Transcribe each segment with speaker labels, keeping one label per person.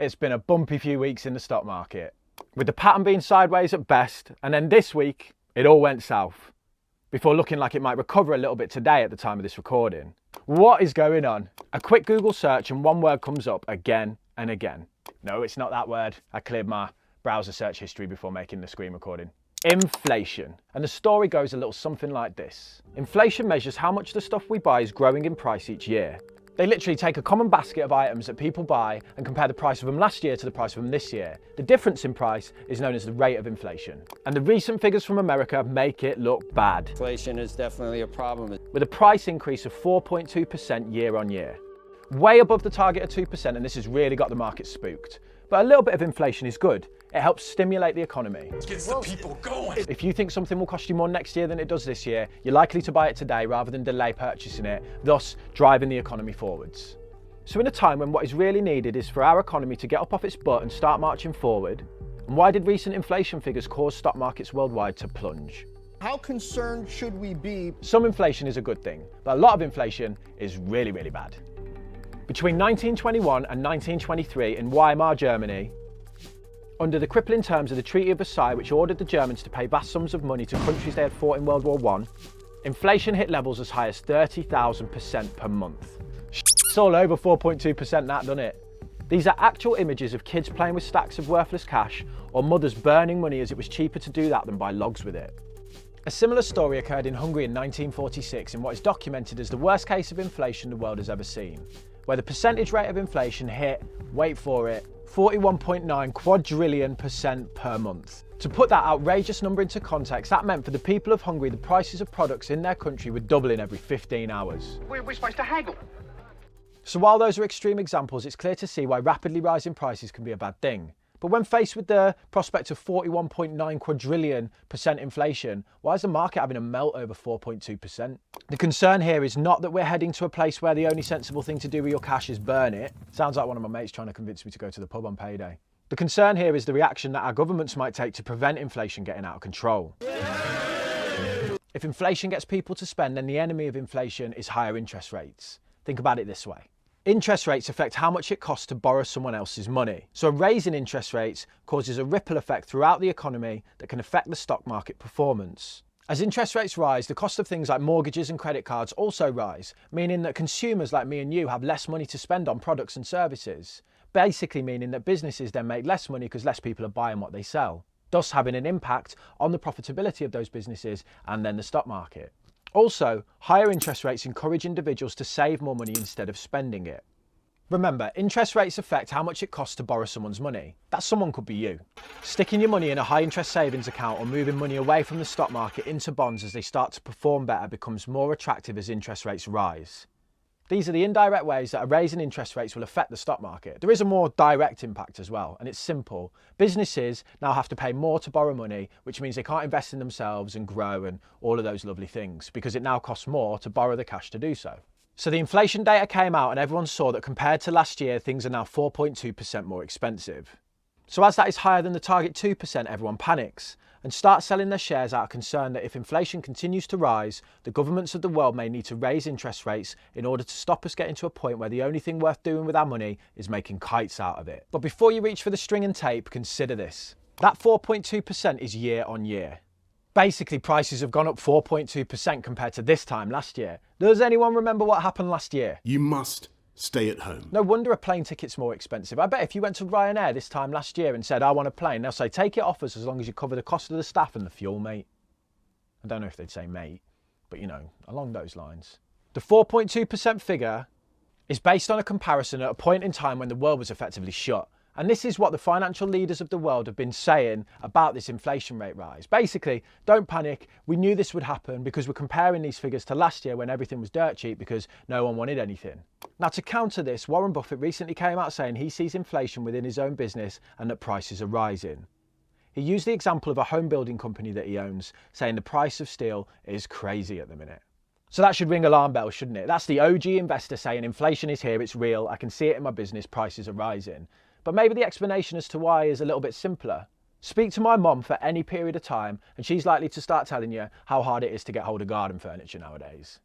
Speaker 1: It's been a bumpy few weeks in the stock market, with the pattern being sideways at best, and then this week it all went south, before looking like it might recover a little bit today at the time of this recording. What is going on? A quick Google search and one word comes up again and again. No, it's not that word. I cleared my browser search history before making the screen recording. Inflation. And the story goes a little something like this. Inflation measures how much the stuff we buy is growing in price each year. They literally take a common basket of items that people buy and compare the price of them last year to the price of them this year. The difference in price is known as the rate of inflation. And the recent figures from America make it look bad.
Speaker 2: Inflation is definitely a problem.
Speaker 1: With a price increase of 4.2% year on year. Way above the target of 2%, and this has really got the market spooked. But a little bit of inflation is good. It helps stimulate the economy.
Speaker 3: It gets the people going.
Speaker 1: If you think something will cost you more next year than it does this year, you're likely to buy it today rather than delay purchasing it, thus driving the economy forwards. So in a time when what is really needed is for our economy to get up off its butt and start marching forward, and why did recent inflation figures cause stock markets worldwide to plunge?
Speaker 4: How concerned should we be?
Speaker 1: Some inflation is a good thing, but a lot of inflation is really, really bad. Between 1921 and 1923 in Weimar, Germany, under the crippling terms of the Treaty of Versailles, which ordered the Germans to pay vast sums of money to countries they had fought in World War I, inflation hit levels as high as 30,000% per month. It's all over 4.2% that, doesn't it? These are actual images of kids playing with stacks of worthless cash, or mothers burning money as it was cheaper to do that than buy logs with it. A similar story occurred in Hungary in 1946 in what is documented as the worst case of inflation the world has ever seen, where the percentage rate of inflation hit, wait for it, 41.9 quadrillion % per month. To put that outrageous number into context, that meant for the people of Hungary, the prices of products in their country were doubling every 15 hours.
Speaker 5: We're supposed to haggle.
Speaker 1: So while those are extreme examples, it's clear to see why rapidly rising prices can be a bad thing. But when faced with the prospect of 41.9 quadrillion % inflation, why is the market having a melt over 4.2%? The concern here is not that we're heading to a place where the only sensible thing to do with your cash is burn it. Sounds like one of my mates trying to convince me to go to the pub on payday. The concern here is the reaction that our governments might take to prevent inflation getting out of control. If inflation gets people to spend, then the enemy of inflation is higher interest rates. Think about it this way. Interest rates affect how much it costs to borrow someone else's money. So a raise in interest rates causes a ripple effect throughout the economy that can affect the stock market performance. As interest rates rise, the cost of things like mortgages and credit cards also rise, meaning that consumers like me and you have less money to spend on products and services. Basically meaning that businesses then make less money because less people are buying what they sell, thus having an impact on the profitability of those businesses and then the stock market. Also, higher interest rates encourage individuals to save more money instead of spending it. Remember, interest rates affect how much it costs to borrow someone's money. That someone could be you. Sticking your money in a high interest savings account or moving money away from the stock market into bonds as they start to perform better becomes more attractive as interest rates rise. These are the indirect ways that a raise in interest rates will affect the stock market. There is a more direct impact as well, and it's simple. Businesses now have to pay more to borrow money, which means they can't invest in themselves and grow and all of those lovely things, because it now costs more to borrow the cash to do so. So the inflation data came out and everyone saw that compared to last year, things are now 4.2% more expensive. So as that is higher than the target 2%, everyone panics and starts selling their shares out of concern that if inflation continues to rise, the governments of the world may need to raise interest rates in order to stop us getting to a point where the only thing worth doing with our money is making kites out of it. But before you reach for the string and tape, consider this. That 4.2% is year on year. Basically, prices have gone up 4.2% compared to this time last year. Does anyone remember what happened last year?
Speaker 3: You must stay at home.
Speaker 1: No wonder a plane ticket's more expensive. I bet if you went to Ryanair this time last year and said, I want a plane, they'll say, take it off us as long as you cover the cost of the staff and the fuel, mate. I don't know if they'd say mate, but you know, along those lines. The 4.2% figure is based on a comparison at a point in time when the world was effectively shut. And this is what the financial leaders of the world have been saying about this inflation rate rise. Basically, don't panic. We knew this would happen because we're comparing these figures to last year when everything was dirt cheap because no one wanted anything. Now, to counter this, Warren Buffett recently came out saying he sees inflation within his own business and that prices are rising. He used the example of a home building company that he owns, saying the price of steel is crazy at the minute. So that should ring alarm bells, shouldn't it? That's the OG investor saying inflation is here, it's real, I can see it in my business, prices are rising. But maybe the explanation as to why is a little bit simpler. Speak to my mum for any period of time and she's likely to start telling you how hard it is to get hold of garden furniture nowadays.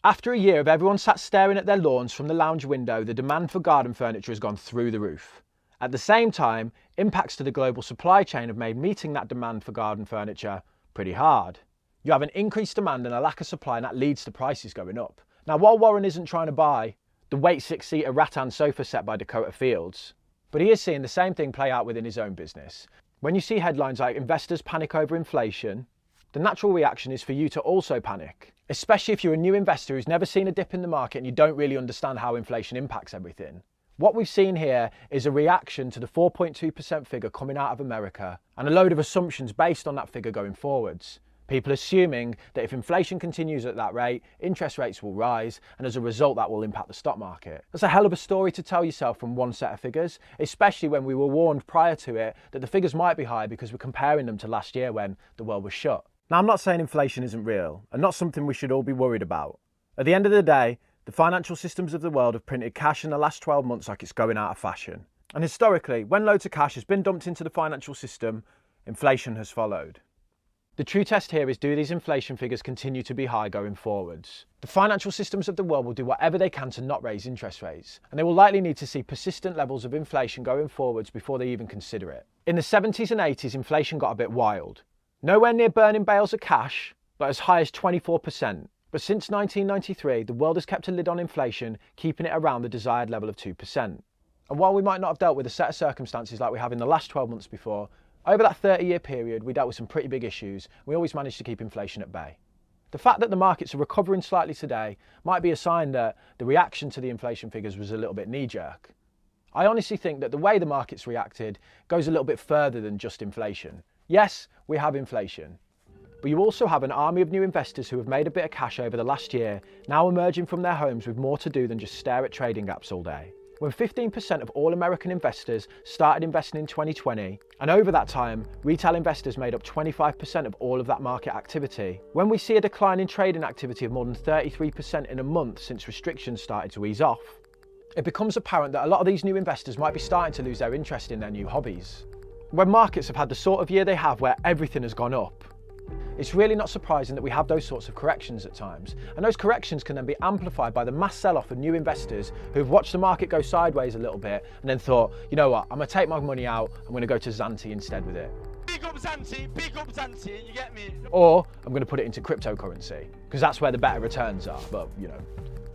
Speaker 1: After a year of everyone sat staring at their lawns from the lounge window, the demand for garden furniture has gone through the roof. At the same time, impacts to the global supply chain have made meeting that demand for garden furniture pretty hard. You have an increased demand and a lack of supply, and that leads to prices going up. Now, while Warren isn't trying to buy the weight 6-seater rattan sofa set by Dakota Fields, but he is seeing the same thing play out within his own business. When you see headlines like investors panic over inflation, the natural reaction is for you to also panic, especially if you're a new investor who's never seen a dip in the market and you don't really understand how inflation impacts everything. What we've seen here is a reaction to the 4.2% figure coming out of America and a load of assumptions based on that figure going forwards. People assuming that if inflation continues at that rate, interest rates will rise, and as a result that will impact the stock market. That's a hell of a story to tell yourself from one set of figures, especially when we were warned prior to it that the figures might be high because we're comparing them to last year when the world was shut. Now, I'm not saying inflation isn't real and not something we should all be worried about. At the end of the day, the financial systems of the world have printed cash in the last 12 months like it's going out of fashion. And historically, when loads of cash has been dumped into the financial system, inflation has followed. The true test here is, do these inflation figures continue to be high going forwards? The financial systems of the world will do whatever they can to not raise interest rates, and they will likely need to see persistent levels of inflation going forwards before they even consider it. In the 70s and 80s, inflation got a bit wild. Nowhere near burning bales of cash, but as high as 24%. But since 1993, the world has kept a lid on inflation, keeping it around the desired level of 2%. And while we might not have dealt with a set of circumstances like we have in the last 12 months before, over that 30-year period, we dealt with some pretty big issues. We always managed to keep inflation at bay. The fact that the markets are recovering slightly today might be a sign that the reaction to the inflation figures was a little bit knee-jerk. I honestly think that the way the markets reacted goes a little bit further than just inflation. Yes, we have inflation, but you also have an army of new investors who have made a bit of cash over the last year, now emerging from their homes with more to do than just stare at trading gaps all day. When 15% of all American investors started investing in 2020, and over that time, retail investors made up 25% of all of that market activity. When we see a decline in trading activity of more than 33% in a month since restrictions started to ease off, it becomes apparent that a lot of these new investors might be starting to lose their interest in their new hobbies. When markets have had the sort of year they have where everything has gone up, it's really not surprising that we have those sorts of corrections at times, and those corrections can then be amplified by the mass sell-off of new investors who've watched the market go sideways a little bit and then thought, you know what, I'm going to take my money out, I'm going to go to Zanti instead with it.
Speaker 5: Big up Zanti, you get me?
Speaker 1: Or I'm going to put it into cryptocurrency, because that's where the better returns are, but you know,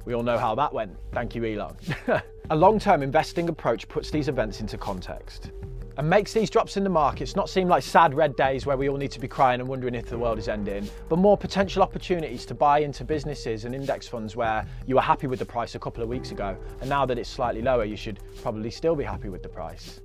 Speaker 1: we all know how that went. Thank you, Elon. A long-term investing approach puts these events into context and makes these drops in the markets not seem like sad red days where we all need to be crying and wondering if the world is ending, but more potential opportunities to buy into businesses and index funds where you were happy with the price a couple of weeks ago, and now that it's slightly lower, you should probably still be happy with the price.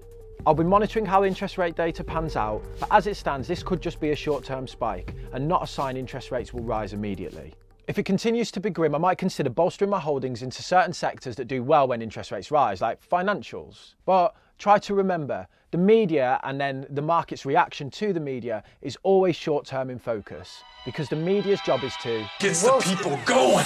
Speaker 1: I'll be monitoring how interest rate data pans out, but as it stands, this could just be a short-term spike and not a sign interest rates will rise immediately. If it continues to be grim, I might consider bolstering my holdings into certain sectors that do well when interest rates rise, like financials. But try to remember, the media and then the market's reaction to the media is always short-term in focus, because the media's job is to
Speaker 3: Gets the people going.